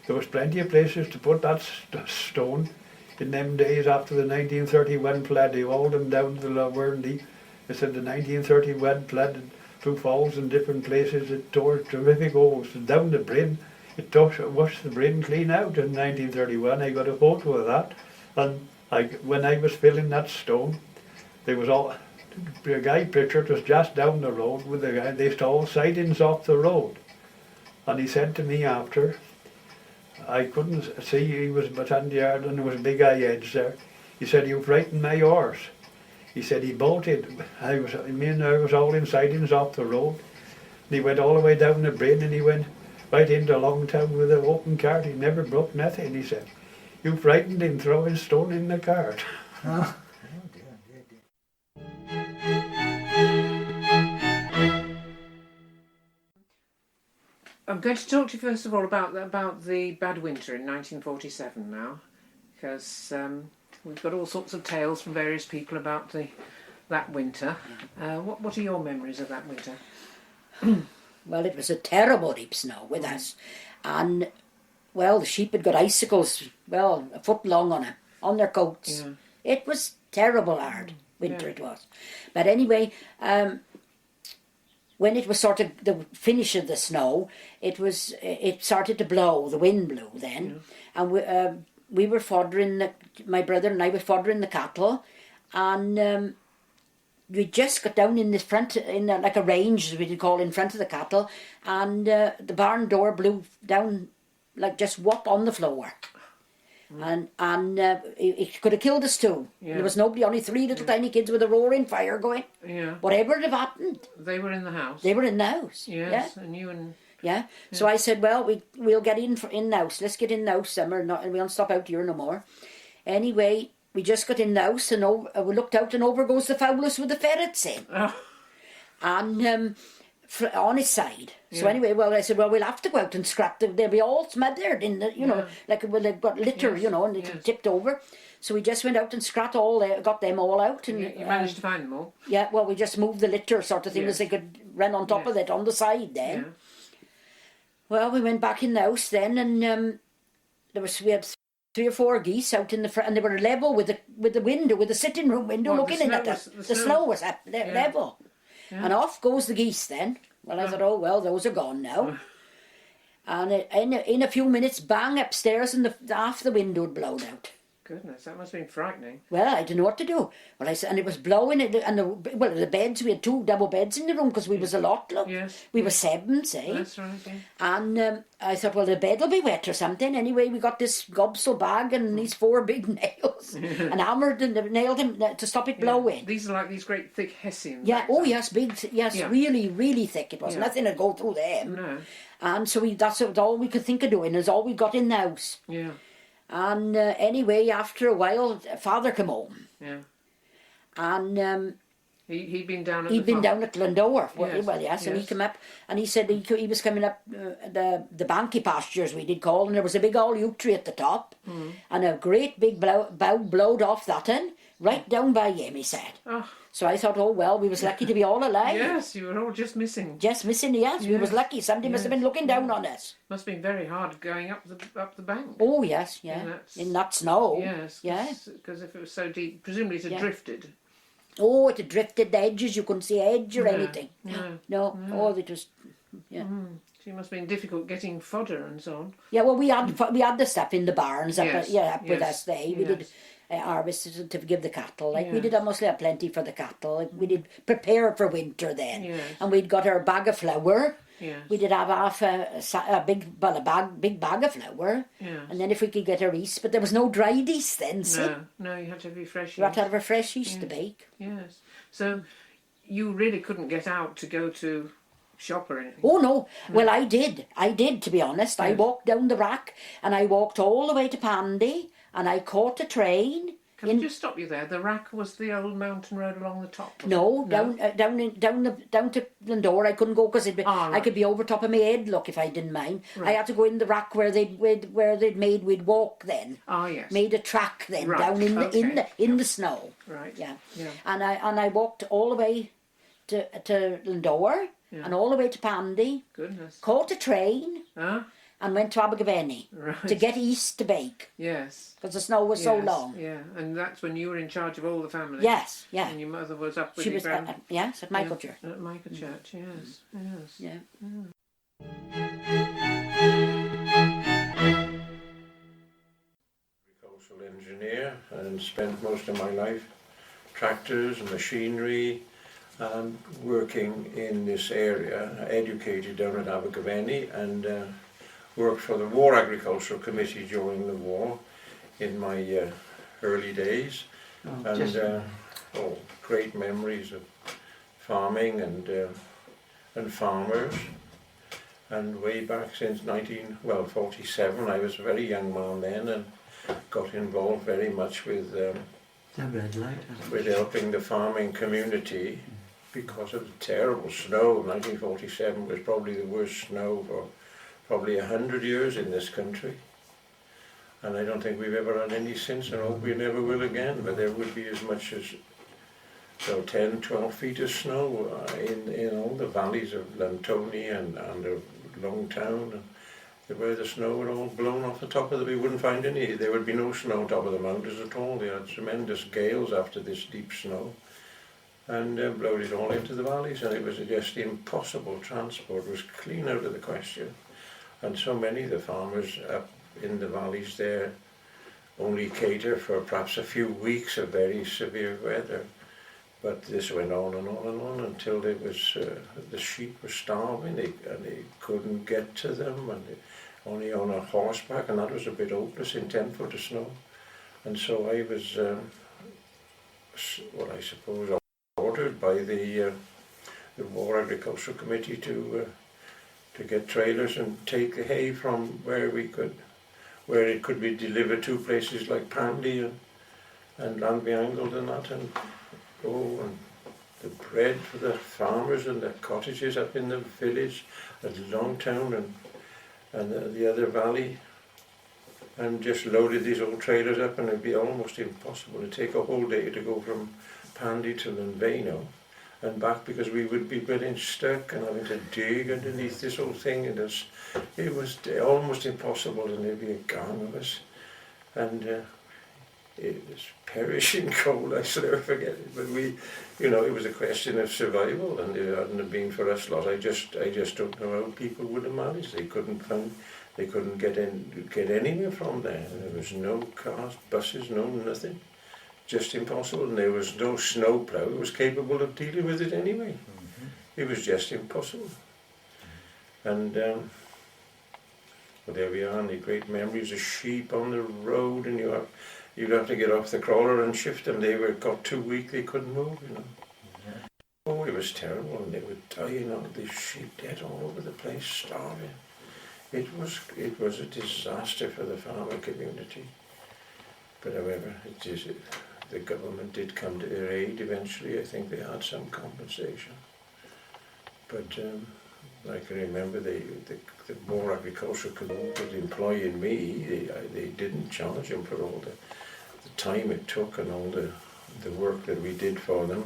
There was plenty of places to put that stone. In them days after the 1931 flood, they hauled them down to the Wernley. They said the 1931 flood through falls in different places. It tore terrific holes down the Bryn. It washed the Bryn clean out in 1931. I got a photo of that. And when I was filling that stone, there was a guy Pritchard was just down the road with the guy. They stole sidings off the road. And he said to me after, I couldn't see, he was behind the yard and there was a big eye edge there. He said, "You frightened my horse." He said he bolted. I was all in sidings off the road. And he went all the way down the Bryn and he went right into Longtown with an open cart. He never broke nothing. He said, "You frightened him throwing stone in the cart." Oh. I'm going to talk to you first of all about the bad winter in 1947 now, because we've got all sorts of tales from various people about that winter. What are your memories of that winter? Well, it was a terrible deep snow with us, and well, the sheep had got icicles, well, a foot long on their coats. Yeah. It was terrible hard winter. Yeah. It was, but anyway. When it was sort of the finish of the snow, it started to blow. The wind blew then, and we were foddering. My brother and I were foddering the cattle, and we just got down in the front, like a range, as we'd call, in front of the cattle, and the barn door blew down, like just whop on the floor. And it could have killed us too. Yeah. There was nobody, only three little tiny kids with a roaring fire going. Yeah. Whatever had happened. They were in the house. They were in the house. Yes, yeah. And you and... Yeah. So I said, well, we'll get in the house. Let's get in the house, Summer, and we won't stop out here no more. Anyway, we just got in the house and we looked out and over goes the fowlers with the ferrets in. Oh. And on his side. Yeah. So anyway, well, I said, well, we'll have to go out and scrap them. They'll be all smothered in the, you know, like, well, they've got litter, yes. You know, and it's tipped over. So we just went out and got them all out. And you managed to find them all? Yeah, well, we just moved the litter sort of thing as they could run on top of it on the side then. Yeah. Well, we went back in the house then, and we had 3 or 4 geese out in the front, and they were level with the window, with the sitting room window, looking in at us. The snow was up level. Yeah. And off goes the geese then. Well, I thought, oh, well, those are gone now. And in a few minutes, bang, upstairs, and half the window had blown out. Goodness, that must have been frightening. Well, I didn't know what to do. Well, and it was blowing, and the beds, we had 2 double beds in the room, because we was a lot, look. Yes. We were 7, say. That's right, yeah. And I thought, well, the bed will be wet or something. Anyway, we got this gobsole bag and these 4 big nails, and hammered and nailed them to stop it blowing. These are like these great thick hessians. Yeah, oh yes, big, really, really thick. It was nothing to go through them. No. And so that's all we could think of doing, is all we got in the house. Yeah. And anyway, after a while, Father came home. Yeah. And he'd been down at down at Glendower. Yes. And he came up, and he said he was coming up the banky pastures, we did call, and there was a big all yew tree at the top, and a great big bough blowed off that end, right down by him, he said. Oh. So I thought, oh well, we was lucky to be all alive. Yes, you were all just missing. Just missing, yes. We was lucky. Somebody must have been looking down on us. Must have been very hard going up the bank. Oh yes, yeah. In that snow. Yes. Yes. Because if it was so deep, presumably it had drifted. Oh, it had drifted the edges. You couldn't see edge or anything. No. Oh, it was. Yeah. Mm. So it must have been difficult getting fodder and so on. Yeah. Well, we had the stuff in the barns up with us. We did. Harvested to give the cattle. We did mostly have plenty for the cattle. We did prepare for winter then, and we'd got our bag of flour. Yes. We did have half a big bag of flour, and then if we could get a yeast, but there was no dried yeast then. No, you had to have your fresh yeast. You had to have a fresh yeast to bake. Yes, so you really couldn't get out to go to shop or anything? Oh no, well I did to be honest. Yes. I walked down the rack, and I walked all the way to Pandy. And I caught a train. Can I just stop you there? The rack was the old mountain road along the top. No, down to Glendower. I couldn't go because I could be over top of my head. Look, if I didn't mind, I had to go in the rack where they'd made we'd walk then. Oh yes. Made a track then down in the snow. Right. Yeah. And I walked all the way to Glendower and all the way to Pandy. Goodness. Caught a train. and went to Abergavenny Right. to get east to bake Yes. because the snow was so Yes, long. Yeah, and that's when you were in charge of all the family. Yes, yeah. And your mother was up with She your was grand... yes, at Michael Church. At Michael Church, yes, yes. Yeah. Agricultural engineer and spent most of my life tractors and machinery and working in this area, educated down at Abergavenny and worked for the War Agricultural Committee during the war in my early days. Great memories of farming and farmers. And way back since 47, I was a very young man then and got involved very much with helping the farming community because of the terrible snow. 1947 was probably the worst snow for probably 100 years in this country. And I don't think we've ever had any since, and I hope we never will again, but there would be as much as 10, 12 feet of snow in all the valleys of Longtown and Longtown, where the snow would all blown off the top of we wouldn't find any. There would be no snow on top of the mountains at all. They had tremendous gales after this deep snow and blowed it all into the valleys, and it was just impossible. Transport was clean out of the question. And so many of the farmers up in the valleys there only cater for perhaps a few weeks of very severe weather. But this went on and on and on until there was the sheep were starving and they couldn't get to them, and they only on a horseback, and that was a bit hopeless in 10 foot of snow. And so I was, I suppose, ordered by the War Agricultural Committee to get trailers and take the hay from where it could be delivered to places like Pandy and Landbeangled and that, and the bread for the farmers and the cottages up in the village at Longtown and the other valley, and just loaded these old trailers up, and it'd be almost impossible to take a whole day to go from Pandy to Llanveno and back, because we would be getting stuck and having to dig underneath this whole thing, and it was almost impossible, and there'd be a gang of us, and it was perishing cold. I shall never forget it. But it was a question of survival, and it hadn't have been for us lot. I just don't know how people would have managed. They couldn't get anywhere from there. There was no cars, buses, no nothing. Just impossible. And there was no snow plough that was capable of dealing with it anyway. Mm-hmm. It was just impossible. And there we are. And the great memories of sheep on the road, and you'd have to get off the crawler and shift them. They got too weak, they couldn't move, Yeah. Oh, it was terrible, and they were dying on these sheep dead all over the place, starving. It was a disaster for the farmer community. But however, the government did come to their aid eventually. I think they had some compensation. But I can remember the War Agricultural Committee employing me. They didn't charge them for all the time it took and all the work that we did for them.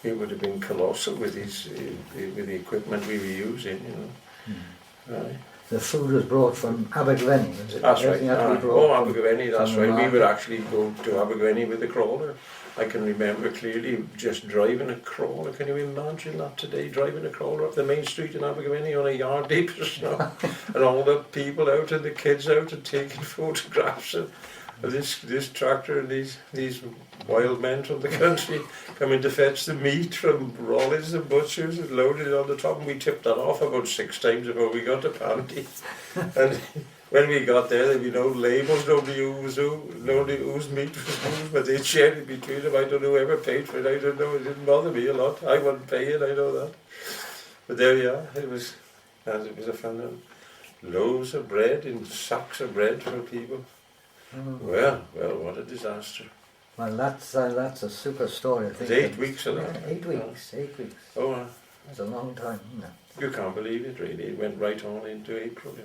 It would have been colossal with the equipment we were using, Right. The food was brought from Abergavenny, was it? That's right. Abergavenny, that's right. We would market. actually go to Abergavenny with the crawler. I can remember clearly just driving a crawler. Can you imagine that today? Driving a crawler up the main street in Abergavenny on a yard deep of snow, and all the people out and the kids out and taking photographs of this tractor and these wild men from the country coming to fetch the meat from Rollins, the butchers, and loaded it on the top, and we tipped that off about 6 times before we got to Pandy. And when we got there, there'd be no labels, nobody whose meat was whose, but they'd shared it between them. I don't know who ever paid for it, I don't know, it didn't bother me a lot. I wasn't paying, I know that. But there we are, it was a fun one. Loaves of bread and sacks of bread for people. Well, what a disaster. Well, that's a super story. I think It was 8 weeks of that. 8 weeks, 8 weeks. Oh, That's a long time, isn't it? you can't believe it really. It went right on into April,